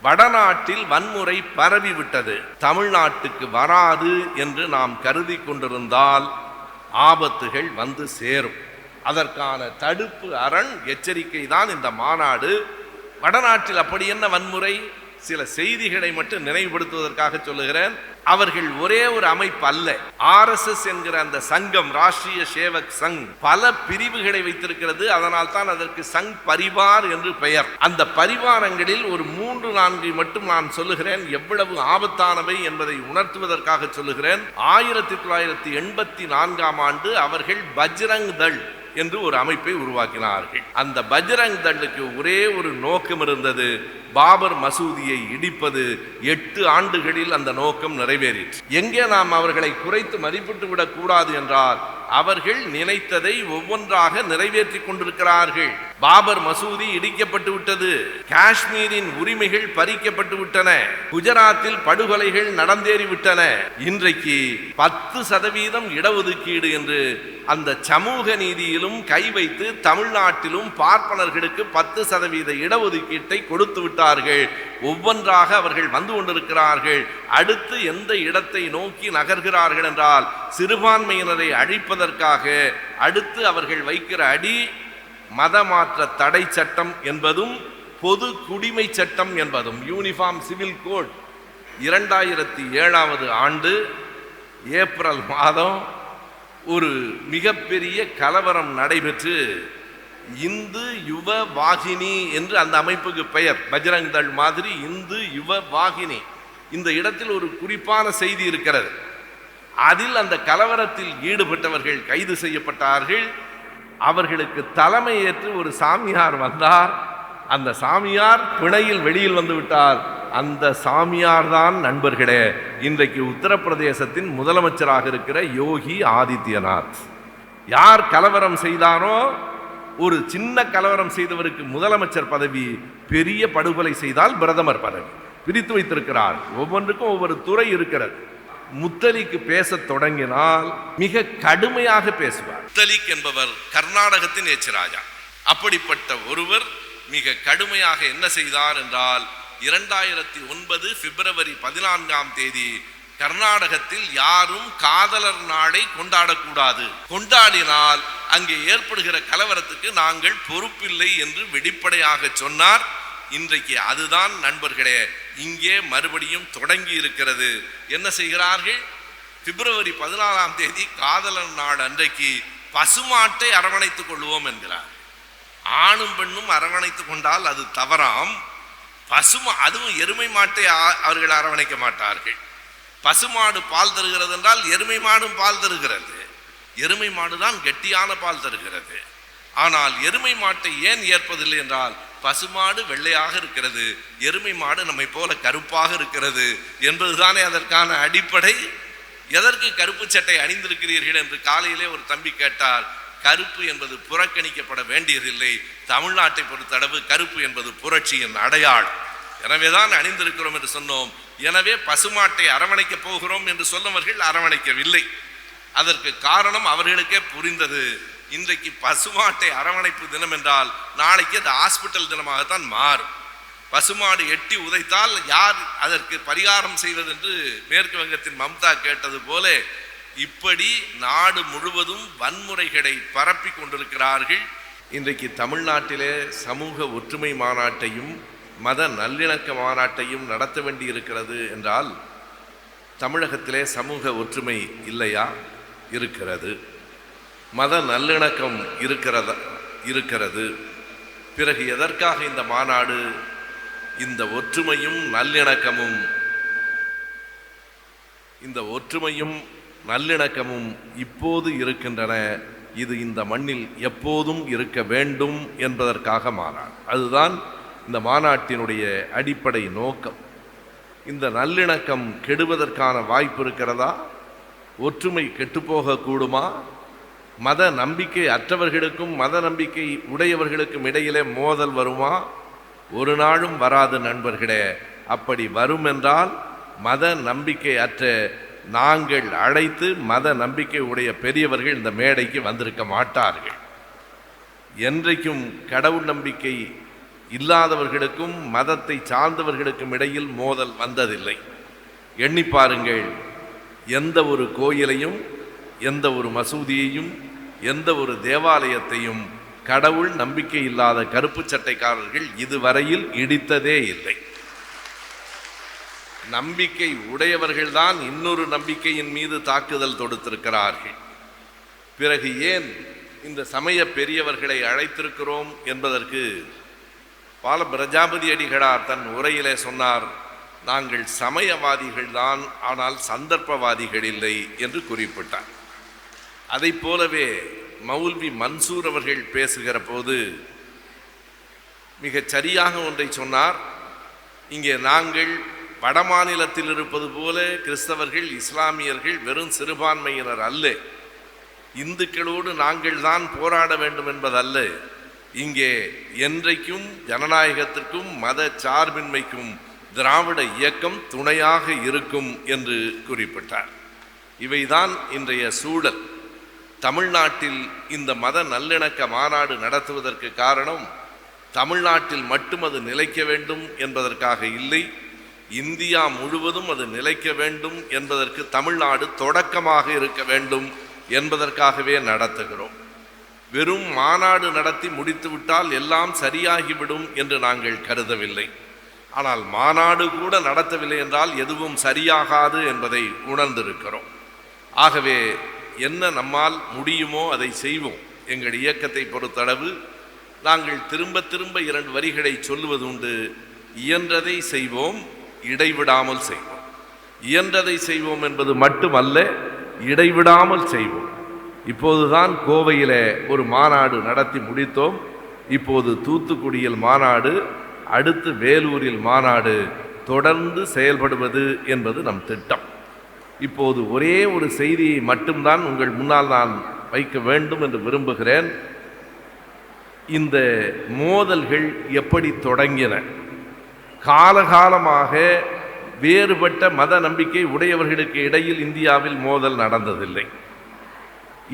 வடநாட்டில் வன்முறை பரவிவிட்டது, தமிழ்நாட்டுக்கு வராது என்று நாம் கருதி கொண்டிருந்தால் ஆபத்துகள் வந்து சேரும். அதற்கான தடுப்பு அரண் எச்சரிக்கை தான் இந்த மாநாடு. வடநாட்டில் அப்படி என்ன வன்முறை? சில செய்திகளை மட்டும் நினைவுபடுத்துவதற்காக சொல்லுகிறேன். அவர்கள் ஒரே ஒரு அமைப்பு அல்ல. RSS என்கிற அந்த சங்கம், ராஷ்டிரிய சேவக் சங், பல பிரிவுகளை வைத்திருக்கிறது. அதனால் தான் அதற்கு சங் பரிவார் என்று பெயர். அந்த பரிவாரங்களில் ஒரு 3-4 மட்டும் நான் சொல்லுகிறேன், எவ்வளவு ஆபத்தானவை என்பதை உணர்த்துவதற்காக சொல்லுகிறேன். 1984ஆம் ஆண்டு அவர்கள் பஜ்ரங் தள் என்று ஒரு அமைப்பை உருவாக்கினார்கள். அந்த பஜ்ரங் தளுக்கு ஒரே ஒரு நோக்கம் இருந்தது, பாபர் மசூதியை இடிப்பது. 8 ஆண்டுகளில் அந்த நோக்கம் நிறைவேறிற்று. எங்கே நாம் அவர்களை குறைத்து மதிப்பிட்டு விடக் கூடாது என்றால், அவர்கள் நினைத்ததை ஒவ்வொன்றாக நிறைவேற்றி கொண்டிருக்கிறார்கள். பாபர் மசூதி இடிக்கப்பட்டு விட்டது, காஷ்மீரின் உரிமைகள் பறிக்கப்பட்டு விட்டன, குஜராத்தில் படுகொலைகள் நடந்தேறிவிட்டன. இன்றைக்கு 10% இடஒதுக்கீடு என்று அந்த சமூக நீதியிலும் கை வைத்து தமிழ்நாட்டிலும் பார்ப்பனர்களுக்கு 10% இடஒதுக்கீட்டை கொடுத்து விட்டார்கள். ஒவ்வொன்றாக அவர்கள் வந்து கொண்டிருக்கிறார்கள். அடுத்து எந்த இடத்தை நோக்கி நகர்கிறார்கள் என்றால், சிறுபான்மையினரை அழிப்பதற்காக அடுத்து அவர்கள் வைக்கிற அடி மதமாற்ற தடை சட்டம் என்பதும் பொது குடிமை சட்டம் என்பதும். யூனிஃபார்ம் சிவில் கோட் 2007ஆவது ஆண்டு ஏப்ரல் மாதம் ஒரு மிகப்பெரிய கலவரம் நடைபெற்று, இந்து யுவ வாகினி என்று அந்த அமைப்புக்கு பெயர். பஜ்ரங் தள் மாதிரி இந்து யுவ வாகினி. இந்த இடத்தில் ஒரு குறிப்பான செய்தி இருக்கிறது. அதில் அந்த கலவரத்தில் ஈடுபட்டவர்கள் கைது செய்யப்பட்டார்கள். அவர்களுக்கு தலைமை ஏற்று ஒரு சாமியார் வந்தார். அந்த சாமியார் பிணையில் வெளியில் வந்து விட்டார். அந்த சாமியார் தான் நண்பர்களே இன்றைக்கு உத்தரப்பிரதேசத்தின் முதலமைச்சராக இருக்கிற யோகி ஆதித்யநாத். யார் கலவரம் செய்தாரோ, ஒரு சின்ன கலவரம் செய்தவருக்கு முதலமைச்சர் பதவி, பெரிய படுகொலை செய்தால் பிரதமர் பதவி பிரித்து வைத்திருக்கிறார். ஒவ்வொன்றுக்கும் ஒவ்வொரு துறை இருக்கிறது. முத்தலிக்கு பேச தொடங்கினால் மிக கடுமையாக பேசுவார். முத்தலிக் என்பவர் கர்நாடகத்தின் எச்ராஜா. அப்படிப்பட்ட ஒருவர் மிக கடுமையாக என்ன செய்தார் என்றால், 2009 பிப்ரவரி 14ஆம் தேதி கர்நாடகத்தில் யாரும் காதலர் நாளை கொண்டாடக்கூடாது, கொண்டாடினால் அங்கே ஏற்படுகிற கலவரத்துக்கு நாங்கள் பொறுப்பில்லை என்று வெளிப்படையாக சொன்னார். இன்றைக்கு அதுதான் நண்பர்களே இங்கே மறுபடியும் தொடங்கி இருக்கிறது. என்ன செய்கிறார்கள்? பிப்ரவரி 14ஆம் தேதி காதலர் நாள் அன்றைக்கு பசுமாட்டை அரவணைத்துக் கொள்வோம் என்கிறார். ஆணும் பெண்ணும் அரவணைத்துக் கொண்டால் அது தவறாம். அதுவும் எருமை மாட்டை அவர்கள் அரவணைக்க மாட்டார்கள். பசுமாடு பால் தருகிறது என்றால் எருமை மாடும் பால் தருகிறது. எருமை மாடுதான் கெட்டியான பால் தருகிறது. ஆனால் எருமை மாட்டை ஏன் ஏற்பதில்லை என்றால், பசுமாடு வெள்ளையாக இருக்கிறது, எருமை மாடு நம்மை போல கருப்பாக இருக்கிறது என்பதுதானே அதற்கான அடிப்படை. எதற்கு கருப்பு சட்டை அணிந்திருக்கிறீர்கள் என்று காலையிலே ஒரு தம்பி கேட்டார். கருப்பு என்பது புறக்கணிக்கப்பட வேண்டியதில்லை. தமிழ்நாட்டை பொறுத்தளவு கருப்பு என்பது புரட்சியின் அடையாளம். எனவேதான் அணிந்திருக்கிறோம் என்று சொன்னோம். எனவே பசுமாட்டை அரவணைக்க போகிறோம் என்று சொன்னவர்கள் அரவணைக்கவில்லை. அதற்கு காரணம் அவர்களுக்கே புரிந்தது. இன்றைக்கு பசுமாட்டை அரவணைப்பு தினம் என்றால் நாளைக்கு அது ஹாஸ்பிட்டல் தினமாகத்தான் மாறும். பசுமாடு எட்டி உதைத்தால் யார் அதற்கு பரிகாரம் செய்வது என்று மேற்கு வங்கத்தின் மம்தா கேட்டது போல இப்படி நாடு முழுவதும் வன்முறைகளை பரப்பி கொண்டிருக்கிறார்கள். இன்றைக்கு தமிழ்நாட்டிலே சமூக ஒற்றுமை மாநாட்டையும் மத நல்லிணக்க மாநாட்டையும் நடத்த வேண்டி இருக்கிறது என்றால், தமிழகத்திலே சமூக ஒற்றுமை இல்லையா? இருக்கிறது. மத நல்லிணக்கம் இருக்கிறது. பிறகு எதற்காக இந்த மாநாடு? இந்த ஒற்றுமையும் நல்லிணக்கமும் இப்போது இருக்கின்றன. இது இந்த மண்ணில் எப்போதும் இருக்க வேண்டும் என்பதற்காக மாநாடு. அதுதான் இந்த மாநாட்டினுடைய அடிப்படை நோக்கம். இந்த நல்லிணக்கம் கெடுவதற்கான வாய்ப்பு இருக்கிறதா? ஒற்றுமை கெட்டுப்போகக்கூடுமா? மத நம்பிக்கை அற்றவர்களுக்கும் மத நம்பிக்கை உடையவர்களுக்கும் இடையிலே மோதல் வருமா? ஒரு நாளும் வராது நண்பர்களே. அப்படி வரும் என்றால் மத நம்பிக்கை அற்ற நாங்கள் அழைத்து மத நம்பிக்கை உடைய பெரியவர்கள் இந்த மேடைக்கு வந்திருக்க மாட்டார்கள். என்றைக்கும் கடவுள் நம்பிக்கை இல்லாதவர்களுக்கும் மதத்தை சார்ந்தவர்களுக்கும் இடையில் மோதல் வந்ததில்லை. எண்ணி பாருங்கள், எந்த ஒரு கோயிலையும், எந்த ஒரு மசூதியையும், எந்த ஒரு தேவாலயத்தையும் கடவுள் நம்பிக்கை இல்லாத கருப்பு சட்டைக்காரர்கள் இதுவரையில் இடித்ததே இல்லை. நம்பிக்கை உடையவர்கள்தான் இன்னொரு நம்பிக்கையின் மீது தாக்குதல் தொடுத்திருக்கிறார்கள். பிறகு ஏன் இந்த சமய பெரியவர்களை அழைத்திருக்கிறோம் என்பதற்கு பால பிரஜாபதி அடிகளார் தன் உரையிலே சொன்னார், நாங்கள் சமயவாதிகள் தான், ஆனால் சந்தர்ப்பவாதிகள் இல்லை என்று குறிப்பிட்டார். அதை போலவே மௌல்வி மன்சூர் அவர்கள் பேசுகிற போது மிகச் சரியாக ஒன்றை சொன்னார். இங்கே நாங்கள் வடமாநிலத்தில் இருப்பது போல கிறிஸ்தவர்கள், இஸ்லாமியர்கள் வெறும் சிறுபான்மையினர் அல்ல. இந்துக்களோடு நாங்கள் தான் போராட வேண்டும் என்பதல்ல. இங்கே என்றைக்கும் ஜனநாயகத்திற்கும் மத சார்பின்மைக்கும் திராவிட இயக்கம் துணையாக இருக்கும் என்று குறிப்பிட்டார். இவைதான் இன்றைய சூழல். தமிழ்நாட்டில் இந்த மத நல்லிணக்க மாநாடு நடத்துவதற்கு காரணம் தமிழ்நாட்டில் மட்டும் அது நிலைக்க வேண்டும் என்பதற்காக இல்லை, இந்தியா முழுவதும் அது நிலைக்க வேண்டும் என்பதற்கு தமிழ்நாடு தொடக்கமாக இருக்க வேண்டும் என்பதற்காகவே நடத்துகிறோம். வெறும் மாநாடு நடத்தி முடித்துவிட்டால் எல்லாம் சரியாகிவிடும் என்று நாங்கள் கருதவில்லை. ஆனால் மாநாடு கூட நடத்தவில்லை என்றால் எதுவும் சரியாகாது என்பதை உணர்ந்திருக்கிறோம். ஆகவே என்ன நம்மால் முடியுமோ அதை செய்வோம். எங்கள் இயக்கத்தை பொறுத்தளவு நாங்கள் திரும்ப திரும்ப 2 வரிகளை சொல்லுவது உண்டு. இயன்றதை செய்வோம், இடைவிடாமல் செய்வோம். இயன்றதை செய்வோம் என்பது மட்டுமல்ல, இடைவிடாமல் செய்வோம். இப்போதுதான் கோவையில் ஒரு மாநாடு நடத்தி முடித்தோம். இப்போது தூத்துக்குடியில் மாநாடு, அடுத்து வேலூரில் மாநாடு, தொடர்ந்து செயல்படுவது என்பது நம் திட்டம். இப்போது ஒரே ஒரு செய்தியை மட்டும்தான் உங்கள் முன்னால் நான் வைக்க வேண்டும் என்று விரும்புகிறேன். இந்த மோதல்கள் எப்படி தொடங்கின? காலகாலமாக வேறுபட்ட மத நம்பிக்கை உடையவர்களுக்கு இடையில் இந்தியாவில் மோதல் நடந்ததில்லை.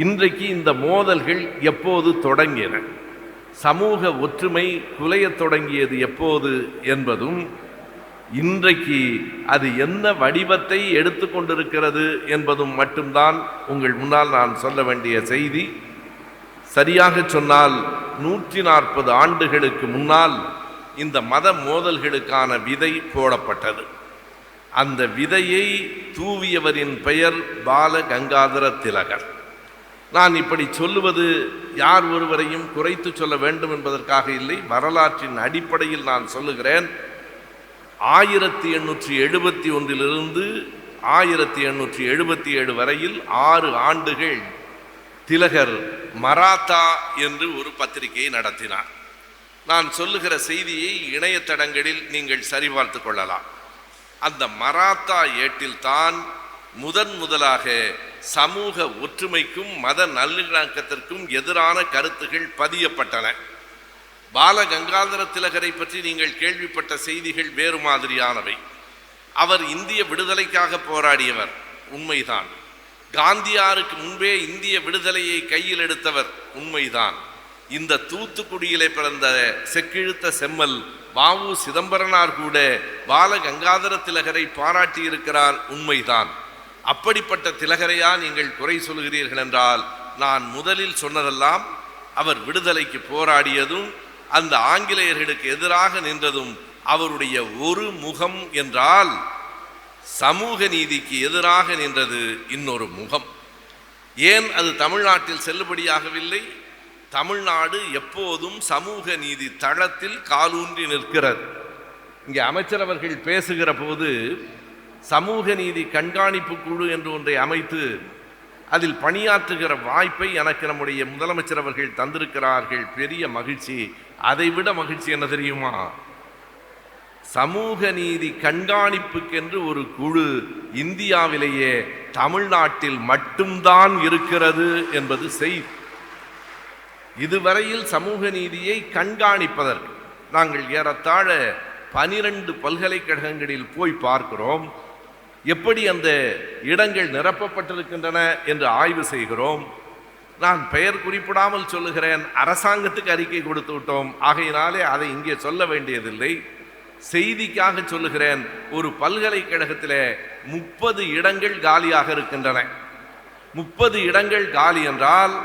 இன்றைக்கு இந்த மோதல்கள் எப்போது தொடங்கின, சமூக ஒற்றுமை குலையத் தொடங்கியது எப்போது என்பதும், இன்றைக்கு அது என்ன வடிவத்தை எடுத்துக்கொண்டிருக்கிறது என்பதும் மட்டும்தான் உங்கள் முன்னால் நான் சொல்ல வேண்டிய செய்தி. சரியாக சொன்னால் 140 ஆண்டுகளுக்கு முன்னால் இந்த மத மோதல்களுக்கான விதை போடப்பட்டது. அந்த விதையை தூவியவரின் பெயர் பால கங்காதர திலகர். நான் இப்படி சொல்லுவது யார் ஒருவரையும் குறைத்து சொல்ல வேண்டும் என்பதற்காக இல்லை, வரலாற்றின் அடிப்படையில் நான் சொல்லுகிறேன். 1871 1877 வரையில் 6 ஆண்டுகள் திலகர் மராத்தா என்று ஒரு பத்திரிகையை நடத்தினார். நான் சொல்லுகிற செய்தியை இணையதளங்களில் நீங்கள் சரிபார்த்து கொள்ளலாம். அந்த மராத்தா ஏட்டில்தான் முதலாக சமூக ஒற்றுமைக்கும் மத நல்லிணக்கத்திற்கும் எதிரான கருத்துகள் பதியப்பட்டன. பால கங்காதர திலகரை பற்றி நீங்கள் கேள்விப்பட்ட செய்திகள் வேறு மாதிரியானவை. அவர் இந்திய விடுதலைக்காக போராடியவர், உண்மைதான். காந்தியாருக்கு முன்பே இந்திய விடுதலையை கையில் எடுத்தவர், உண்மைதான். இந்த தூத்துக்குடியிலே பிறந்த செக்கிழுத்த செம்மல் வ.உ. சிதம்பரனார் கூட பால கங்காதர திலகரை பாராட்டி இருக்கிறார், உண்மைதான். அப்படிப்பட்ட திலகரையா நீங்கள் குறை சொல்கிறீர்கள் என்றால், நான் முதலில் சொன்னதெல்லாம் அவர் விடுதலைக்கு போராடியதும் அந்த ஆங்கிலேயர்களுக்கு எதிராக நின்றதும் அவருடைய ஒரு முகம் என்றால், சமூக நீதிக்கு எதிராக நின்றது இன்னொரு முகம். ஏன் அது தமிழ்நாட்டில் செல்லுபடியாகவில்லை? தமிழ்நாடு எப்போதும் சமூக நீதி தளத்தில் காலூன்றி நிற்கிறது. இங்கே அமைச்சர் அவர்கள் பேசுகிற போது சமூக நீதி கண்காணிப்பு குழு என்று ஒன்றை அமைத்து அதில் பணியாற்றுகிற வாய்ப்பை எனக்கு நம்முடைய முதலமைச்சர் அவர்கள் தந்திருக்கிறார்கள். பெரிய மகிழ்ச்சி. அதைவிட மகிழ்ச்சி என்ன தெரியுமா? சமூக நீதி கண்காணிப்புக்கென்று ஒரு குழு இந்தியாவிலேயே தமிழ்நாட்டில் மட்டும்தான் இருக்கிறது என்பது செய்தி. இதுவரையில் சமூக நீதியை கண்காணிப்பதற்கு நாங்கள் ஏறத்தாழ 12 பல்கலைக்கழகங்களில் போய் பார்க்கிறோம். எப்படி அந்த இடங்கள் நிரப்பப்பட்டிருக்கின்றன என்று ஆய்வு செய்கிறோம். நான் பெயர் குறிப்பிடாமல் சொல்லுகிறேன், அரசாங்கத்துக்கு அறிக்கை கொடுத்து விட்டோம், ஆகையினாலே அதை இங்கே சொல்ல வேண்டியதில்லை. செய்திக்காக சொல்லுகிறேன். ஒரு பல்கலைக்கழகத்தில் 30 இடங்கள் காலியாக இருக்கின்றன. 30 இடங்கள் காலி என்றால்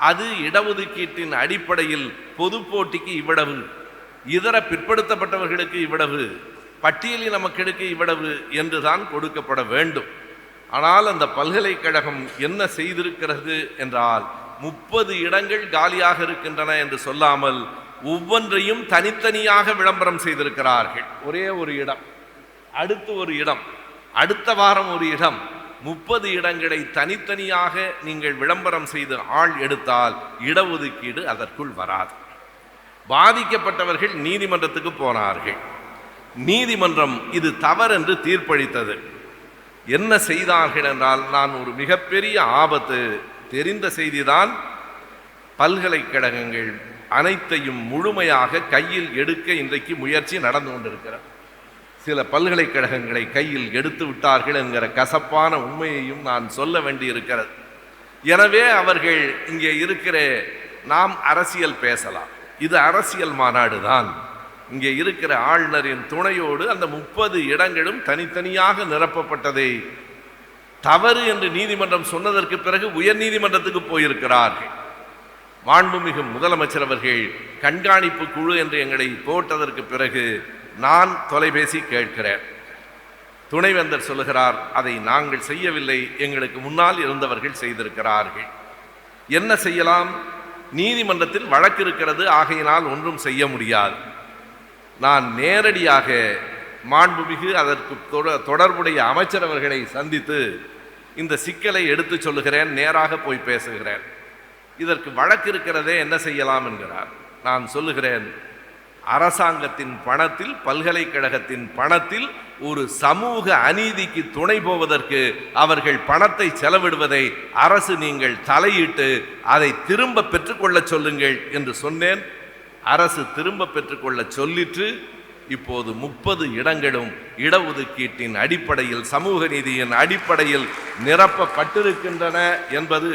அது இடஒதுக்கீட்டின் அடிப்படையில் பொது போட்டிக்கு இவ்வளவு, இதர பிற்படுத்தப்பட்டவர்களுக்கு இவ்வளவு, பட்டியலின மக்களுக்கு இவ்வளவு என்றுதான் கொடுக்கப்பட வேண்டும். ஆனால் அந்த பல்கலைக்கழகம் என்ன செய்திருக்கிறது என்றால் 30 இடங்கள் காலியாக இருக்கின்றன என்று சொல்லாமல் ஒவ்வொன்றையும் தனித்தனியாக விளம்பரம் செய்திருக்கிறார்கள். ஒரே ஒரு இடம், அடுத்து ஒரு இடம், அடுத்த வாரம் ஒரு இடம், 30 இடங்களை தனித்தனியாக நீங்கள் விளம்பரம் செய்து ஆள் எடுத்தால் இடஒதுக்கீடு அதற்குள் வராது. பாதிக்கப்பட்டவர்கள் நீதிமன்றத்துக்கு போனார்கள். நீதிமன்றம் இது தவறென்று தீர்ப்பளித்தது. என்ன செய்தார்கள் என்றால், நான் ஒரு மிகப்பெரிய ஆபத்து தெரிந்த செய்திதான், பல்கலைக்கழகங்கள் அனைத்தையும் முழுமையாக கையில் எடுக்க இன்றைக்கு முயற்சி நடந்து கொண்டிருக்கிறது. சில பல்கலைக்கழகங்களை கையில் எடுத்து விட்டார்கள் என்கிற கசப்பான உண்மையையும் நான் சொல்ல வேண்டியிருக்கிறது. எனவே அவர்கள் இங்கே இருக்கிற, நாம் அரசியல் பேசலாம், இது அரசியல் மாநாடு தான். இங்கே இருக்கிற ஆளுநரின் துணையோடு அந்த 30 இடங்களும் தனித்தனியாக நிரப்பப்பட்டதை தவறு என்று நீதிமன்றம் சொன்னதற்கு பிறகு உயர் நீதிமன்றத்துக்கு போயிருக்கிறார்கள். மாண்புமிகு முதலமைச்சர் அவர்கள் கண்காணிப்பு குழு என்று எங்களை போட்டதற்கு பிறகு நான் தொலைபேசி கேட்கிறேன். துணைவேந்தர் சொல்லுகிறார், அதை நாங்கள் செய்யவில்லை, எங்களுக்கு முன்னால் இருந்தவர்கள் செய்திருக்கிறார்கள். என்ன செய்யலாம்? நீதிமன்றத்தில் வழக்கு இருக்கிறது, ஆகையினால் ஒன்றும் செய்ய முடியாது. நான் நேரடியாக மாண்புமிகு அதற்கு தொடர்புடைய அமைச்சர் அவர்களை சந்தித்து இந்த சிக்கலை எடுத்து சொல்லுகிறேன், நேராக போய் பேசுகிறேன். இதற்கு வழக்கு இருக்கிறதே, என்ன செய்யலாம் என்கிறார். நான் சொல்லுகிறேன், அரசாங்கத்தின் பணத்தில், பல்கலைக்கழகத்தின் பணத்தில் ஒரு சமூக அநீதிக்கு துணை போவதற்கு அவர்கள் பணத்தை செலவிடுவதை அரசு நீங்கள் தலையிட்டு அதை திரும்ப பெற்றுக்கொள்ள சொல்லுங்கள் என்று சொன்னேன். அரசு திரும்ப பெற்றுக்கொள்ள சொல்லிற்று. இப்போது 30 இடங்களும் இடஒதுக்கீட்டின் அடிப்படையில், சமூக நீதியின் அடிப்படையில் நிரப்பப்பட்டிருக்கின்றன என்பது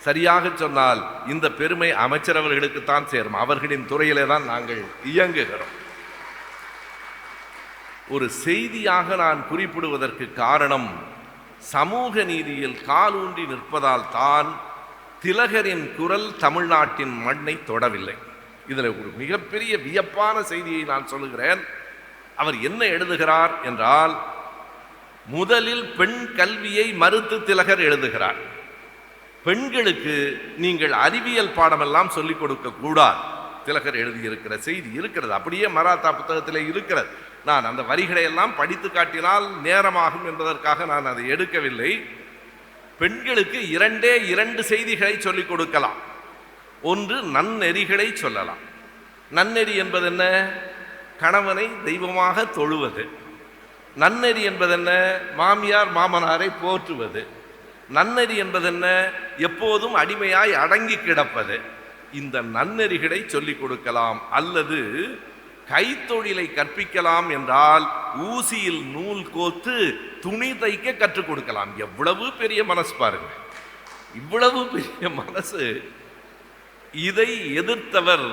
சரியாக சொன்னால் இந்த பெருமை அமைச்சர் அவர்களுக்குத்தான் சேரும். அவர்களின் துறையிலே தான் நாங்கள் இயங்குகிறோம். ஒரு செய்தியாக நான் குறிப்பிடுவதற்கு காரணம், சமூக நீதியில் காலூன்றி நிற்பதால் தான் திலகரின் குரல் தமிழ்நாட்டின் மண்ணை தொடவில்லை. இதில் ஒரு மிகப்பெரிய வியப்பான செய்தியை நான் சொல்லுகிறேன். அவர் என்ன எழுதுகிறார் என்றால், முதலில் பெண் கல்வியை மறுத்து திலகர் எழுதுகிறார். பெண்களுக்கு நீங்கள் அறிவியல் பாடமெல்லாம் சொல்லிக் கொடுக்க கூடாது திலகர் எழுதியிருக்கிற செய்தி இருக்கிறது. அப்படியே மராத்தா புத்தகத்திலே இருக்கிறது. நான் அந்த வரிகளை எல்லாம் படித்து காட்டினால் நேரமாகும் என்பதற்காக நான் அதை எடுக்கவில்லை. பெண்களுக்கு 2 செய்திகளை சொல்லிக் கொடுக்கலாம். ஒன்று, நன்னெறிகளை சொல்லலாம். நன்னெறி என்பது என்ன? கணவனை தெய்வமாக தொழுவது. நன்னெறி என்பது என்ன? மாமியார் மாமனாரை போற்றுவது. நன்னெறி என்பது என்ன? எப்போதும் அடிமையாய் அடங்கி கிடப்பது. இந்த நன்னெறிகளை சொல்லிக் கொடுக்கலாம். அல்லது கைத்தொழிலை கற்பிக்கலாம் என்றால் ஊசியில் நூல் கோத்து துணி தைக்க கற்றுக் கொடுக்கலாம். எவ்வளவு பெரிய மனசு பாருங்க, இவ்வளவு பெரிய மனசு. இதை எதிர்த்தவர்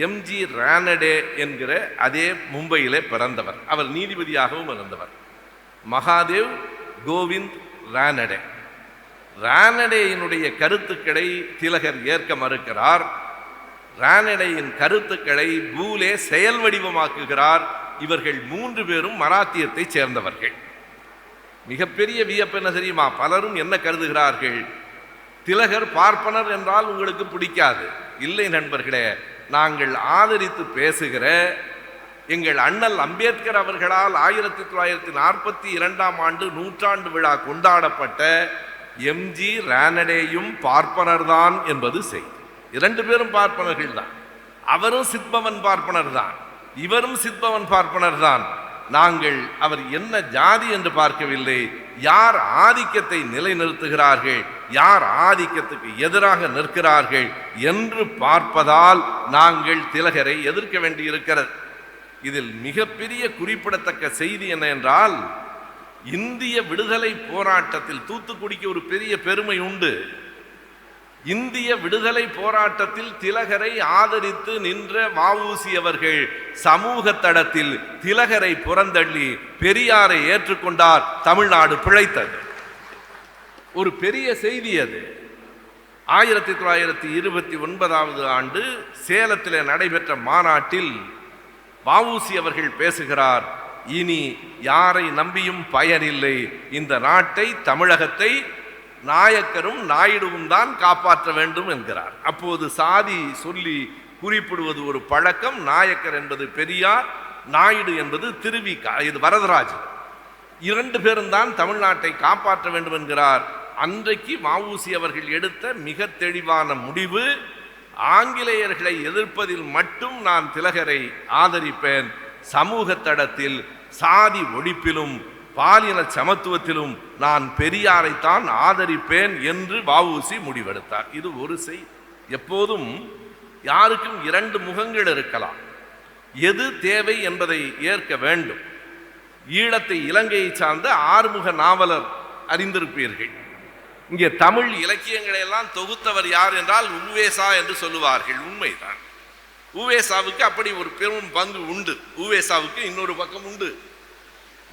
எம்ஜி ரானடே என்கிற அதே மும்பையிலே பிறந்தவர். அவர் நீதிபதியாகவும் இருந்தவர். மகாதேவ் கோவிந்த் ரானடே. ரானடேயினுடைய கருத்துக்களை திலகர் ஏற்க மறுக்கிறார். ரானடேயின் கருத்துக்களை பூலே செயல் வடிவமாக்குகிறார். இவர்கள் 3 பேரும் மராத்தியத்தை சேர்ந்தவர்கள். மிகப்பெரிய வியப்பு என்ன தெரியுமா? பலரும் என்ன கருதுகிறார்கள், திலகர் பார்ப்பனர் என்றால் உங்களுக்கு பிடிக்காது. இல்லை நண்பர்களே, நாங்கள் ஆதரித்து பேசுகிற எங்கள் அண்ணல் அம்பேத்கர் அவர்களால் 1942ஆம் ஆண்டு 100ஆண்டு விழா கொண்டாடப்பட்ட எம்ஜி ரானடேயும் பார்ப்பனர் தான் என்பது செய்தி. 2 பேரும் பார்ப்பனர்கள் தான். அவரும் சித்பவன் பார்ப்பனர் தான், இவரும் சித்பவன் பார்ப்பனர் தான். நாங்கள் அவர் என்ன ஜாதி என்று பார்க்கவில்லை, யார் ஆதிக்கத்தை நிலைநிறுத்துகிறார்கள், யார் ஆதிக்கத்துக்கு எதிராக நிற்கிறார்கள் என்று பார்ப்பதால் நாங்கள் திலகரை எதிர்க்க வேண்டியிருக்கிறது. இதில் மிகப்பெரிய குறிப்பிடத்தக்க செய்தி என்ன என்றால், இந்திய விடுதலை போராட்டத்தில் தூத்துக்குடிக்கு ஒரு பெரிய பெருமை உண்டு. இந்திய விடுதலை போராட்டத்தில் திலகரை ஆதரித்து நின்ற வ.உ.சி. அவர்கள் சமூக தடத்தில் திலகரை புறந்தள்ளி பெரியாரை ஏற்றுக்கொண்டார். தமிழ்நாடு பிழைத்தது. ஒரு பெரிய செய்தி அது. 1929 ஆண்டு சேலத்தில் நடைபெற்ற மாநாட்டில் வ.உ.சி. அவர்கள் பேசுகிறார். இனி யாரை நம்பியும் பயனில்லை, இந்த நாட்டை, தமிழகத்தை நாயக்கரும் நாயுடுவும் தான் காப்பாற்ற வேண்டும் என்கிறார். அப்போது சாதி சொல்லி குறிப்பிடுவது ஒரு பழக்கம். நாயக்கர் என்பது பெரியார், நாயுடு என்பது திருவிக, இது வரதராஜன். 2 பேரும் தான் தமிழ்நாட்டை காப்பாற்ற வேண்டும் என்கிறார். அன்றைக்கு வ.உ.சி. அவர்கள் எடுத்த மிக தெளிவான முடிவு, ஆங்கிலேயர்களை எதிர்ப்பதில் மட்டும் நான் திலகரை ஆதரிப்பேன், சமூக தடத்தில் சாதி ஒழிப்பிலும் பாலின சமத்துவத்திலும் நான் பெரியாரைத்தான் ஆதரிப்பேன் என்று வ.உ.சி. முடிவெடுத்தார். இது ஒரு செய்தி. எப்போதும் யாருக்கும் 2 முகங்கள் இருக்கலாம். எது தேவை என்பதை ஏற்க வேண்டும். ஈழத்தை, இலங்கையை சார்ந்த ஆறுமுக நாவலர் அறிந்திருப்பீர்கள். இங்கே தமிழ் இலக்கியங்களை எல்லாம் தொகுத்தவர் யார் என்றால் உவேசா என்று சொல்லுவார்கள். உண்மைதான். உவேசாவுக்கு அப்படி ஒரு பெரும் பங்கு உண்டு. உவேசாவுக்கு இன்னொரு பக்கம் உண்டு.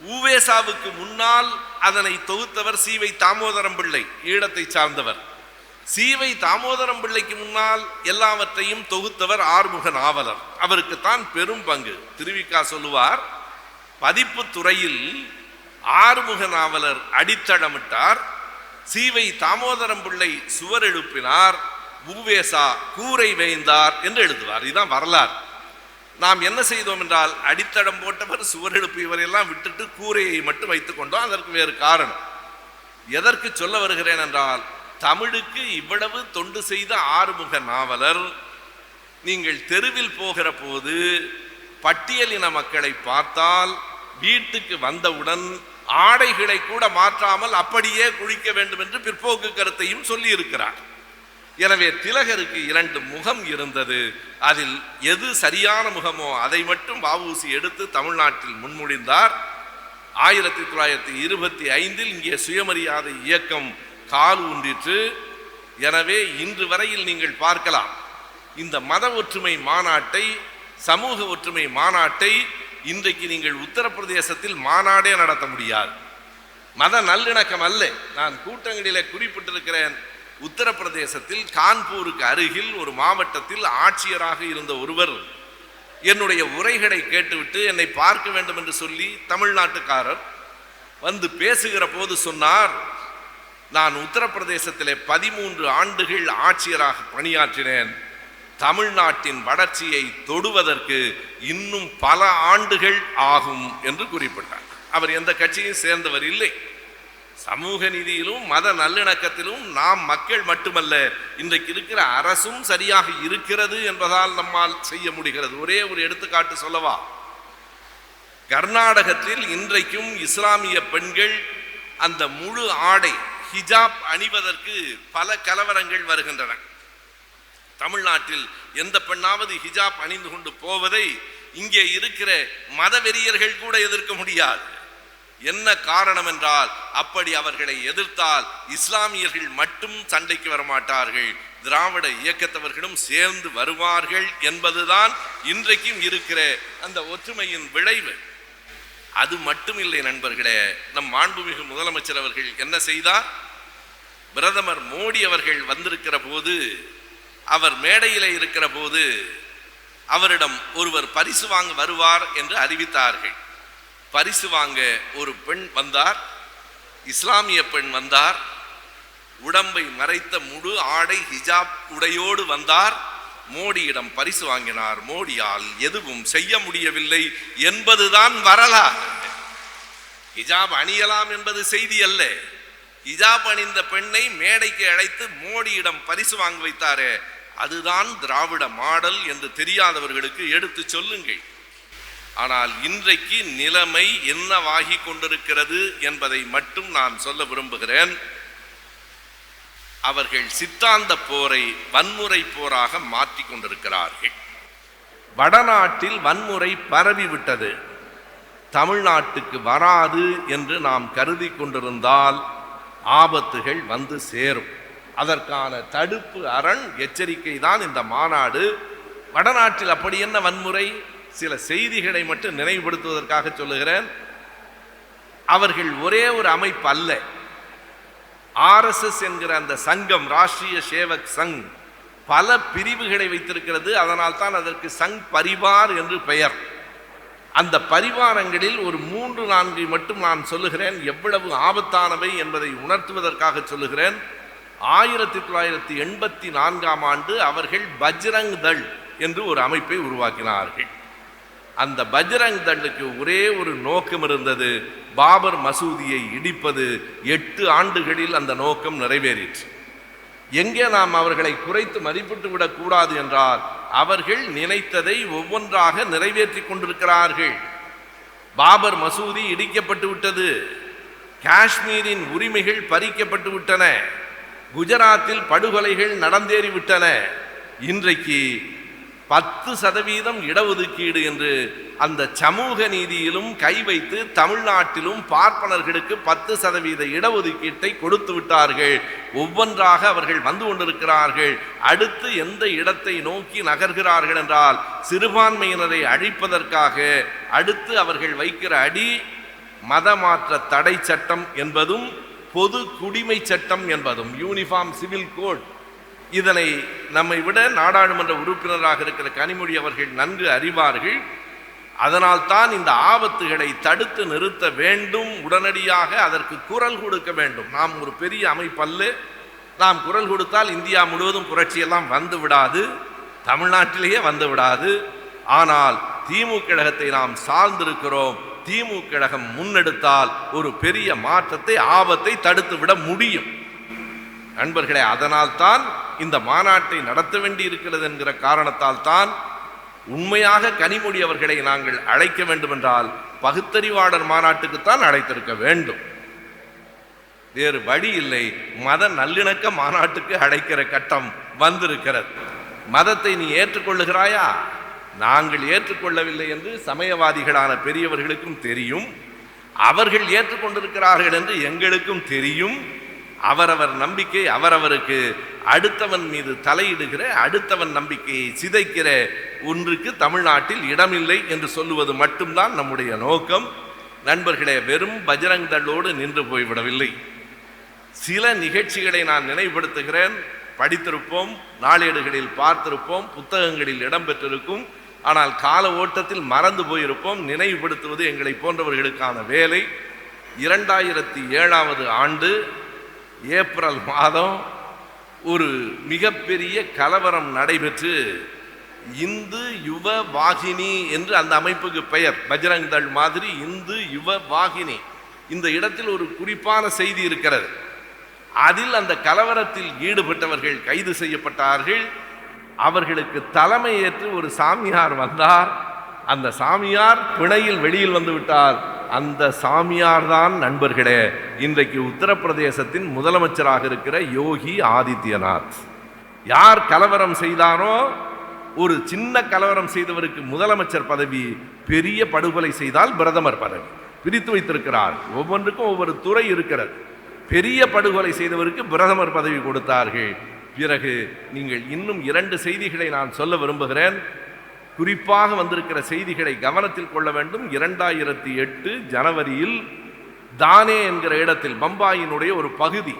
உவேசாவுக்கு முன்னால் அதனை தொகுத்தவர் சி.வை. தாமோதரம் பிள்ளை, ஈழத்தை சார்ந்தவர். சி.வை. தாமோதரம் பிள்ளைக்கு முன்னால் எல்லாவற்றையும் தொகுத்தவர் ஆறுமுக நாவலர். அவருக்குத்தான் பெரும் பங்கு. திருவிக்கா சொல்லுவார், பதிப்பு துறையில் ஆறுமுக நாவலர் அடித்தளமிட்டார், சி.வை. தாமோதரம் பிள்ளை சுவர் எழுப்பினார், உவேசா கூரை வேய்ந்தார் என்று எழுதுவார். இதுதான் வரலாறு. நாம் என்ன செய்தோம் என்றால், அடித்தடம் போட்டவர் சுவர் எழுப்பியவர் எல்லாம் விட்டுட்டு கூரையை மட்டும் வைத்துக் கொண்டோம். அதற்கு வேறு காரணம். எதற்கு சொல்ல வருகிறேன் என்றால், தமிழுக்கு இவ்வளவு தொண்டு செய்த ஆறுமுக நாவலர், நீங்கள் தெருவில் போகிற போது பட்டியலின மக்களை பார்த்தால் வீட்டுக்கு வந்தவுடன் ஆடைகளை கூட மாற்றாமல் அப்படியே குளிக்க வேண்டும் என்று பிற்போக்கு கருத்தையும் சொல்லி இருக்கிறார். எனவே திலகருக்கு 2 முகம் இருந்தது. அதில் எது சரியான முகமோ அதை மட்டும் வ.உ.சி. எடுத்து தமிழ்நாட்டில் முன்மொழிந்தார். 1925 இங்கே சுயமரியாதை இயக்கம் கால் ஊன்றிற்று. எனவே இன்று வரையில் நீங்கள் பார்க்கலாம், இந்த மத ஒற்றுமை மாநாட்டை, சமூக ஒற்றுமை மாநாட்டை இன்றைக்கு நீங்கள் உத்தரப்பிரதேசத்தில் மாநாடே நடத்த முடியாது. மத நல்லிணக்கம் அல்ல. நான் கூட்டங்களிலே குறிப்பிட்டிருக்கிறேன். உத்தரப்பிரதேசத்தில் கான்பூருக்கு அருகில் ஒரு மாவட்டத்தில் ஆட்சியராக இருந்த ஒருவர் என்னுடைய உரைகளை கேட்டுவிட்டு என்னை பார்க்க வேண்டும் என்று சொல்லி தமிழ்நாட்டுக்காரர் வந்து பேசுகிற போது சொன்னார், நான் உத்தரப்பிரதேசத்திலே 13 ஆண்டுகள் ஆட்சியராக பணியாற்றினேன். தமிழ்நாட்டின் வளர்ச்சியை தொடுவதற்கு இன்னும் பல ஆண்டுகள் ஆகும் என்று குறிப்பிட்டார். அவர் எந்த கட்சியும் சேர்ந்தவர் இல்லை. சமூக நீதியிலும் மத நல்லிணக்கத்திலும் நாம் மக்கள் மட்டுமல்ல, இன்றைக்கு இருக்கிற அரசும் சரியாக இருக்கிறது என்பதால் நம்மால் செய்ய முடிகிறது. ஒரே ஒரு எடுத்துக்காட்டு சொல்லவா? கர்நாடகத்தில் இன்றைக்கும் இஸ்லாமிய பெண்கள் அந்த முழு ஆடை ஹிஜாப் அணிவதற்கு பல கலவரங்கள் வருகின்றன. தமிழ்நாட்டில் எந்த பெண்ணாவது ஹிஜாப் அணிந்து கொண்டு போவதை இங்கே இருக்கிற மதவெறியர்கள் கூட எதிர்க்க முடியாது. என்ன காரணம் என்றால், அப்படி அவர்களை எதிர்த்தால் இஸ்லாமியர்கள் மட்டும் சண்டைக்கு வரமாட்டார்கள், திராவிட இயக்கத்தவர்களும் சேர்ந்து வருவார்கள் என்பதுதான் இன்றைக்கும் இருக்கிற அந்த ஒற்றுமையின் விளைவு. அது மட்டும் இல்லை நண்பர்களே, நம் மாண்புமிகு முதலமைச்சர் அவர்கள் என்ன செய்தார்? பிரதமர் மோடி அவர்கள் வந்திருக்கிற போது, அவர் மேடையிலே இருக்கிற போது அவரிடம் ஒருவர் பரிசு வாங்க வருவார் என்று அறிவித்தார்கள். பரிசு வாங்க ஒரு பெண் வந்தார், இஸ்லாமிய பெண் வந்தார், உடம்பை மறைத்த முழு ஆடை ஹிஜாப் உடையோடு வந்தார். மோடியிடம் பரிசு வாங்கினார். மோடியால் எதுவும் செய்ய முடியவில்லை என்பதுதான் வரலாறு. ஹிஜாப் அணியலாம் என்பது செய்தி அல்ல. ஹிஜாப் அணிந்த பெண்ணை மேடைக்கு அழைத்து மோடியிடம் பரிசு வாங்க வைத்தாரே, அதுதான் திராவிட மாடல் என்று தெரியாதவர்களுக்கு எடுத்து சொல்லுங்கள். ஆனால் இன்றைக்கு நிலைமை என்னவாகி கொண்டிருக்கிறது என்பதை மட்டும் நான் சொல்ல விரும்புகிறேன். அவர்கள் சித்தாந்த போரை வன்முறை போராக மாற்றி கொண்டிருக்கிறார்கள். வடநாட்டில் வன்முறை பரவிவிட்டது. தமிழ்நாட்டுக்கு வராது என்று நாம் கருதி கொண்டிருந்தால் ஆபத்துகள் வந்து சேரும். அதற்கான தடுப்பு அரண் எச்சரிக்கை தான் இந்த மாநாடு. வடநாட்டில் அப்படி என்ன வன்முறை? சில செய்திகளை மட்டும் நினைவுபடுத்துவதற்காக சொல்லுகிறேன். அவர்கள் ஒரே ஒரு அமைப்பு அல்ல. RSS என்கிற அந்த சங்கம், ராஷ்டிரிய சேவக் சங், பல பிரிவுகளை வைத்திருக்கிறது. அதனால் தான் அதற்கு சங் பரிவார் என்று பெயர். அந்த பரிவாரங்களில் ஒரு 3-4 மட்டும் நான் சொல்லுகிறேன், எவ்வளவு ஆபத்தானவை என்பதை உணர்த்துவதற்காக சொல்லுகிறேன். 1984ஆம் ஆண்டு அவர்கள் பஜ்ரங் தள் என்று ஒரு அமைப்பை உருவாக்கினார்கள். அந்த பஜ்ரங் தள்ளுக்கு ஒரே ஒரு நோக்கம் இருந்தது, பாபர் மசூதியை இடிப்பது. 8 ஆண்டுகளில் அந்த நோக்கம் நிறைவேறிற்று. எங்கே நாம் அவர்களை குறைத்து மதிப்பிட்டு விடக்கூடாது என்றால், அவர்கள் நினைத்ததை ஒவ்வொன்றாக நிறைவேற்றி கொண்டிருக்கிறார்கள். பாபர் மசூதி இடிக்கப்பட்டு விட்டது, காஷ்மீரின் உரிமைகள் பறிக்கப்பட்டு விட்டன, குஜராத்தில் படுகொலைகள் நடந்தேறிவிட்டன. இன்றைக்கு 10% இடஒதுக்கீடு என்று அந்த சமூக நீதியிலும் கை வைத்து தமிழ்நாட்டிலும் பார்ப்பனர்களுக்கு 10% இடஒதுக்கீட்டை கொடுத்து விட்டார்கள். ஒவ்வொன்றாக அவர்கள் வந்து கொண்டிருக்கிறார்கள். அடுத்து எந்த இடத்தை நோக்கி நகர்கிறார்கள் என்றால், சிறுபான்மையினரை அழிப்பதற்காக அடுத்து அவர்கள் வைக்கிற அடி மதமாற்ற தடை சட்டம் என்பதும் பொது குடிமை சட்டம் என்பதும், யூனிஃபார்ம் சிவில் கோட். இதனை நம்மை விட நாடாளுமன்ற உறுப்பினராக இருக்கிற கனிமொழி அவர்கள் நன்கு அறிவார்கள். அதனால் தான் இந்த ஆபத்துகளை தடுத்து நிறுத்த வேண்டும், உடனடியாக அதற்கு குரல் கொடுக்க வேண்டும். நாம் ஒரு பெரிய அமைப்பல்ல. நாம் குரல் கொடுத்தால் இந்தியா முழுவதும் புரட்சியெல்லாம் வந்து விடாது, தமிழ்நாட்டிலேயே வந்து விடாது. ஆனால் திமுக கழகத்தை நாம் சார்ந்திருக்கிறோம். திமுக கழகம் முன்னெடுத்தால் ஒரு பெரிய மாற்றத்தை, ஆபத்தை தடுத்து விட முடியும். நண்பர்களே, அதனால் தான் இந்த மாநாட்டை நடத்த வேண்டி இருக்கிறது என்கிற காரணத்தால் தான் உண்மையாக கனிமொழி அவர்களை நாங்கள் அழைக்க வேண்டும் என்றால் பகுத்தறிவாளர் மாநாட்டுக்குத்தான் அழைத்திருக்க வேண்டும். வேறு வழி இல்லை. மத நல்லிணக்க மாநாட்டுக்கு அழைக்கிற கட்டம் வந்திருக்கிறது. மதத்தை நீ ஏற்றுக்கொள்ளுகிறாயா? நாங்கள் ஏற்றுக்கொள்ளவில்லை என்று சமயவாதிகளான பெரியவர்களுக்கும் தெரியும். அவர்கள் ஏற்றுக்கொண்டிருக்கிறார்கள் என்று எங்களுக்கும் தெரியும். அவரவர் நம்பிக்கை அவரவருக்கு. அடுத்தவன் மீது தலையிடுகிற, அடுத்தவன் நம்பிக்கையை சிதைக்கிற ஒன்றுக்கு தமிழ்நாட்டில் இடமில்லை என்று சொல்லுவது மட்டும்தான் நம்முடைய நோக்கம். நண்பர்களே, வெறும் பஜ்ரங் தள்ளோடு நின்று போய்விடவில்லை. சில நிகழ்ச்சிகளை நான் நினைவுபடுத்துகிறேன். படித்திருப்போம், நாளேடுகளில் பார்த்திருப்போம், புத்தகங்களில் இடம்பெற்றிருக்கும். ஆனால் கால ஓட்டத்தில் மறந்து போயிருப்போம். நினைவுபடுத்துவது எங்களை போன்றவர்களுக்கான வேலை. 2007ஆவது ஆண்டு ஏப்ரல் மாதம் ஒரு மிகப்பெரிய கலவரம் நடைபெற்று, இந்து யுவ வாகினி என்று அந்த அமைப்புக்கு பெயர். பஜ்ரங் தள் மாதிரி இந்து யுவ வாகினி. இந்த இடத்தில் ஒரு குறிப்பான செய்தி இருக்கிறது. அதில் அந்த கலவரத்தில் ஈடுபட்டவர்கள் கைது செய்யப்பட்டார்கள். அவர்களுக்கு தலைமை ஏற்று ஒரு சாமியார் வந்தார். அந்த சாமியார் பிணையில் வெளியில் வந்து விட்டார். அந்த சாமியார் தான் நண்பர்களே இன்றைக்கு உத்தரப்பிரதேசத்தின் முதலமைச்சராக இருக்கிற யோகி ஆதித்யநாத். யார் கலவரம் செய்தானோ, ஒரு சின்ன கலவரம் செய்தவருக்கு முதலமைச்சர் பதவி, பெரிய படுகொலை செய்தால் பிரதமர் பதவி பிரித்து வைத்திருக்கிறார். ஒவ்வொன்றுக்கும் ஒவ்வொரு துறை இருக்கிறது. பெரிய படுகொலை செய்தவருக்கு பிரதமர் பதவி கொடுத்தார்கள். பிறகு நீங்கள் இன்னும் 2 செய்திகளை நான் சொல்ல விரும்புகிறேன். குறிப்பாக வந்திருக்கிற செய்திகளை கவனத்தில் கொள்ள வேண்டும். 2008 ஜனவரியில் தானே என்கிற இடத்தில், பம்பாயினுடைய ஒரு பகுதி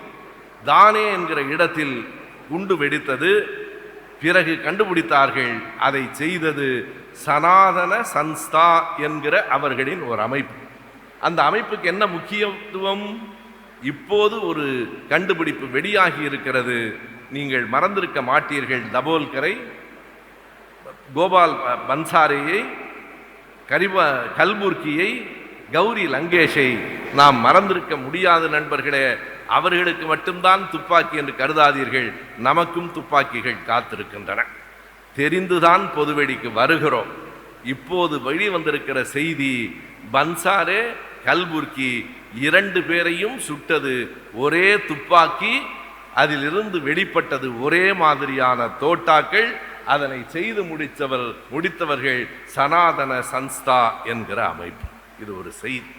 தானே என்கிற இடத்தில் குண்டு வெடித்தது. பிறகு கண்டுபிடித்தார்கள், அதை செய்தது சனாதன சன்ஸ்தா என்கிற அவர்களின் ஒரு அமைப்பு. அந்த அமைப்புக்கு என்ன முக்கியத்துவம்? இப்போது ஒரு கண்டுபிடிப்பு வெளியாகி இருக்கிறது. நீங்கள் மறந்திருக்க மாட்டீர்கள். தபோல்கரை, கோபால் பன்சாரையை, கல்புர்கியை, கௌரி லங்கேஷை நாம் மறந்திருக்க முடியாது நண்பர்களே. அவர்களுக்கு மட்டும்தான் துப்பாக்கி என்று கருதாதீர்கள், நமக்கும் துப்பாக்கிகள் காத்திருக்கின்றன. தெரிந்துதான் பொதுவெளிக்கு வருகிறோம். இப்போது வெளி வந்திருக்கிற செய்தி, பன்சாரே கல்புர்கி 2 பேரையும் சுட்டது ஒரே துப்பாக்கி, அதிலிருந்து வெளிப்பட்டது ஒரே மாதிரியான தோட்டாக்கள். அதனை செய்து முடித்தவர்கள் சனாதன சன்ஸ்தா என்கிற அமைப்பு. இது ஒரு செய்தி.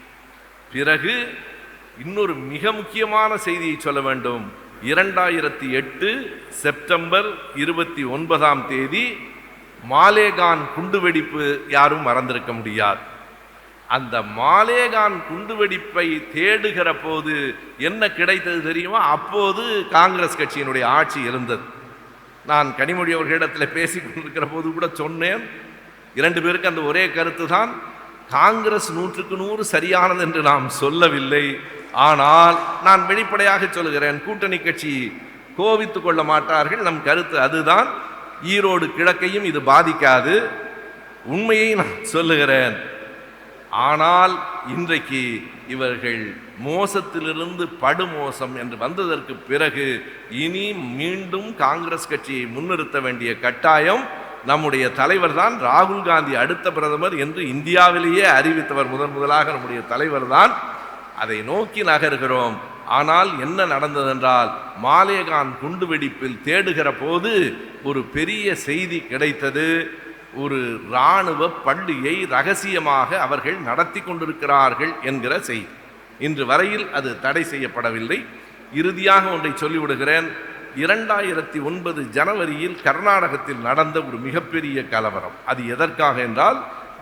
பிறகு இன்னொரு மிக முக்கியமான செய்தியை சொல்ல வேண்டும். 2008 செப்டம்பர் 29 மாலேகான் குண்டுவெடிப்பு யாரும் மறந்திருக்க முடியாது. அந்த மாலேகான் குண்டுவெடிப்பை தேடுகிற போது என்ன கிடைத்தது தெரியுமா? அப்போது காங்கிரஸ் கட்சியினுடைய ஆட்சி இருந்தது. நான் கனிமொழி அவர்களிடத்தில் பேசிக் கொண்டிருக்கிற போது கூட சொன்னேன், 2 பேருக்கு அந்த ஒரே கருத்து தான். காங்கிரஸ் 100க்கு 100 சரியானது என்று நாம் சொல்லவில்லை. ஆனால் நான் வெளிப்படையாக சொல்கிறேன், கூட்டணி கட்சி கோவித்துக் கொள்ள மாட்டார்கள். நம் கருத்து அதுதான். ஈரோடு கிழக்கையும் இது பாதிக்காது. உண்மையை நான் சொல்லுகிறேன். ஆனால் இன்றைக்கு இவர்கள் மோசத்திலிருந்து படுமோசம் என்று வந்ததற்கு பிறகு இனி மீண்டும் காங்கிரஸ் கட்சியை முன்னிறுத்த வேண்டிய கட்டாயம் நம்முடைய தலைவர் தான். ராகுல் காந்தி அடுத்த பிரதமர் என்று இந்தியாவிலேயே அறிவித்தவர் முதலாக நம்முடைய தலைவர் தான். அதை நோக்கி நகர்கிறோம். ஆனால் என்ன நடந்ததென்றால், மாலேகான் குண்டுவெடிப்பில் தேடுகிற போது ஒரு பெரிய செய்தி கிடைத்தது. ஒரு இராணுவ பள்ளியை ரகசியமாக அவர்கள் நடத்தி கொண்டிருக்கிறார்கள் என்கிற செய்தி. இன்று வரையில் அது தடை செய்யப்படவில்லை. இறுதியாக ஒன்றை சொல்லிவிடுகிறேன். 2009 ஜனவரியில் கர்நாடகத்தில் நடந்த ஒரு மிகப்பெரிய கலவரம். அது எதற்காக என்றால்,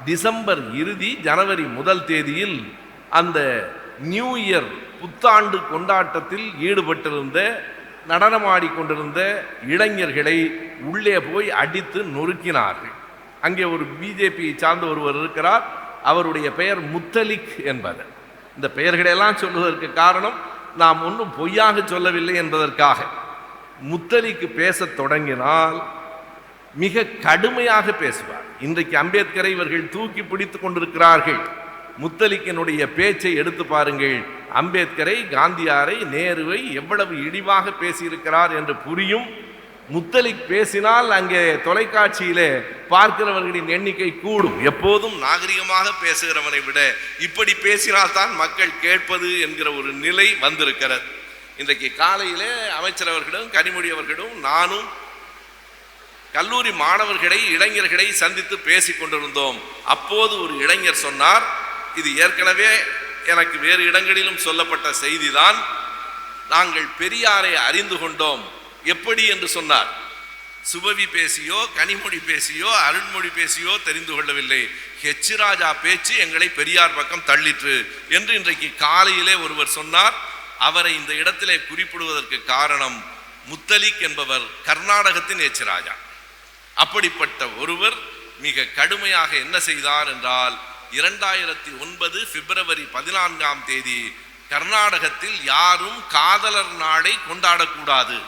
டிசம்பர் இறுதி ஜனவரி 1 அந்த நியூ இயர் புத்தாண்டு கொண்டாட்டத்தில் ஈடுபட்டிருந்த நடனமாடிக்கொண்டிருந்த இளைஞர்களை உள்ளே போய் அடித்து நொறுக்கினார்கள். அங்கே ஒரு பிஜேபியை சார்ந்த ஒருவர் இருக்கிறார். அவருடைய பெயர் முத்தலிக் என்பது. இந்த பெயர்களெல்லாம் சொல்வதற்கு காரணம், நாம் ஒன்றும் பொய்யாக சொல்லவில்லை என்பதற்காக. முத்தலிக்கு பேசத் தொடங்கினால் மிக கடுமையாக பேசுவார். இன்றைக்கு அம்பேத்கரை இவர்கள் தூக்கி பிடித்து கொண்டிருக்கிறார்கள். முத்தலிக்கினுடைய பேச்சை எடுத்து பாருங்கள். அம்பேத்கரை, காந்தியாரை, நேருவை எவ்வளவு இழிவாக பேசியிருக்கிறார் என்று புரியும். முத்தலிக் பேசினால் அங்கே தொலைக்காட்சியிலே பார்க்கிறவர்களின் எண்ணிக்கை கூடும். எப்போதும் நாகரிகமாக பேசுகிறவனை விட இப்படி பேசினால்தான் மக்கள் கேட்பது என்கிற ஒரு நிலை வந்திருக்கிறது. இன்றைக்கு காலையிலே அமைச்சர் அவர்களும் கனிமொழி அவர்களும் நானும் கல்லூரி மாணவர்களை, இளைஞர்களை சந்தித்து பேசிக் கொண்டிருந்தோம். அப்போது ஒரு இளைஞர் சொன்னார், இது ஏற்கனவே எனக்கு வேறு இடங்களிலும் சொல்லப்பட்ட செய்திதான், நாங்கள் பெரியாரை அறிந்து கொண்டோம். எப்படி என்று சொன்னார். சுபவி பேசியோ, கனிமொழி பேசியோ, அருண்மொழி பேசியோ தெரிந்து கொள்ளவில்லை. ஹெச் ராஜா பேச்சு எங்களை பெரியார் பக்கம் தள்ளிற்று என்று இன்றைக்கு காலையிலே ஒருவர் சொன்னார். அவரை இந்த இடத்திலே குறிப்பிடுவதற்கு காரணம், முத்தலிக் என்பவர் கர்நாடகத்தின் ஹெச் ராஜா. அப்படிப்பட்ட ஒருவர் மிக கடுமையாக என்ன செய்தார் என்றால், 2009 பிப்ரவரி 14 கர்நாடகத்தில் யாரும் காதலர் நாளை கொண்டாடக்கூடாது,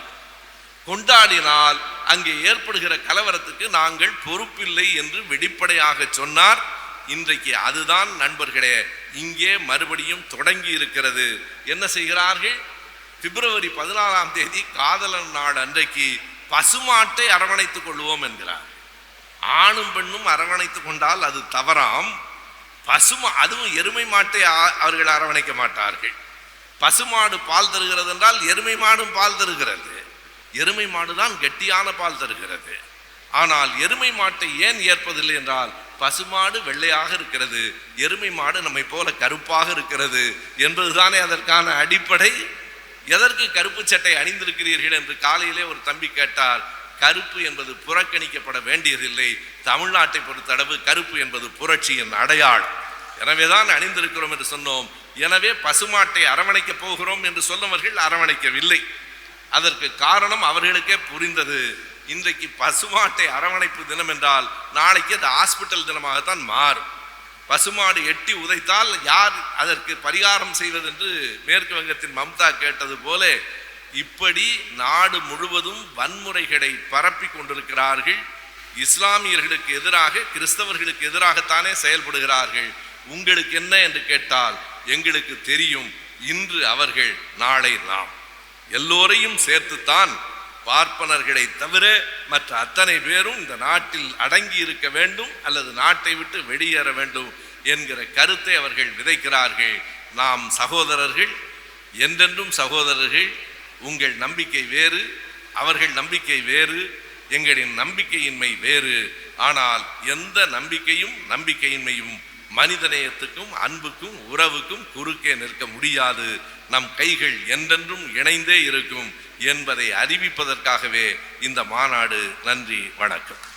கொண்டாடினால் அங்கே ஏற்படுகிற கலவரத்துக்கு நாங்கள் பொறுப்பில்லை என்று வெளிப்படையாக சொன்னார். இன்றைக்கு அதுதான் நண்பர்களே இங்கே மறுபடியும் தொடங்கி இருக்கிறது. என்ன செய்கிறார்கள்? பிப்ரவரி 14 காதலர் நாள் அன்றைக்கு பசுமாட்டை அரவணைத்துக் கொள்வோம் என்கிறார். ஆணும் பெண்ணும் அரவணைத்துக் கொண்டால் அது தவறாம். அதுவும் எருமை மாட்டை அவர்கள் அரவணைக்க மாட்டார்கள். பசுமாடு பால் தருகிறது என்றால் எருமை மாடும் பால் தருகிறது. எருமை மாடுதான் கெட்டியான பால் தருகிறது. ஆனால் எருமை மாட்டை ஏன் ஏற்பதில்லை என்றால், பசுமாடு வெள்ளையாக இருக்கிறது, எருமை மாடு நம்மை போல கருப்பாக இருக்கிறது என்பதுதானே அதற்கான அடிப்படை. எதற்கு கருப்பு சட்டை அணிந்திருக்கிறீர்கள் என்று காலையிலே ஒரு தம்பி கேட்டார். கருப்பு என்பது புறக்கணிக்கப்பட வேண்டியதில்லை. தமிழ்நாட்டை பொறுத்தளவு கருப்பு என்பது புரட்சியின் அடையாளம். எனவேதான் அணிந்திருக்கிறோம் என்று சொன்னோம். எனவே பசுமாட்டை அரவணைக்கப் போகிறோம் என்று சொன்னவர்கள் அரவணைக்கவில்லை. அதற்கு காரணம் அவர்களுக்கே புரிந்தது. இன்றைக்கு பசுமாட்டை அரவணைப்பு தினம் என்றால் நாளைக்கு அது ஹாஸ்பிட்டல் தினமாகத்தான் மாறும். பசுமாடு எட்டி உதைத்தால் யார் அதற்கு பரிகாரம் செய்வது என்று மேற்கு வங்கத்தின் மம்தா கேட்டது போல இப்படி நாடு முழுவதும் வன்முறைகளை பரப்பி கொண்டிருக்கிறார்கள். இஸ்லாமியர்களுக்கு எதிராக, கிறிஸ்தவர்களுக்கு எதிராகத்தானே செயல்படுகிறார்கள். உங்களுக்கு என்ன என்று கேட்டால் எங்களுக்கு தெரியும். இன்று அவர்கள், நாளை நாம். எல்லோரையும் சேர்த்துத்தான் பார்ப்பனர்களை தவிர மற்ற அத்தனை பேரும் இந்த நாட்டில் அடங்கி இருக்க வேண்டும் அல்லது நாட்டை விட்டு வெளியேற வேண்டும் என்கிற கருத்தை அவர்கள் விதைக்கிறார்கள். நாம் சகோதரர்கள், என்றென்றும் சகோதரர்கள். உங்கள் நம்பிக்கை வேறு, அவர்கள் நம்பிக்கை வேறு, எங்களின் நம்பிக்கையின்மை வேறு. ஆனால் எந்த நம்பிக்கையின்மையும் மனிதநேயத்துக்கும் அன்புக்கும் உறவுக்கும் குறுக்கே நிற்க முடியாது. நம் கைகள் என்றென்றும் இணைந்தே இருக்கும். என்பதை அறிவிப்பதற்காகவே இந்த மாநாடு. நன்றி, வணக்கம்.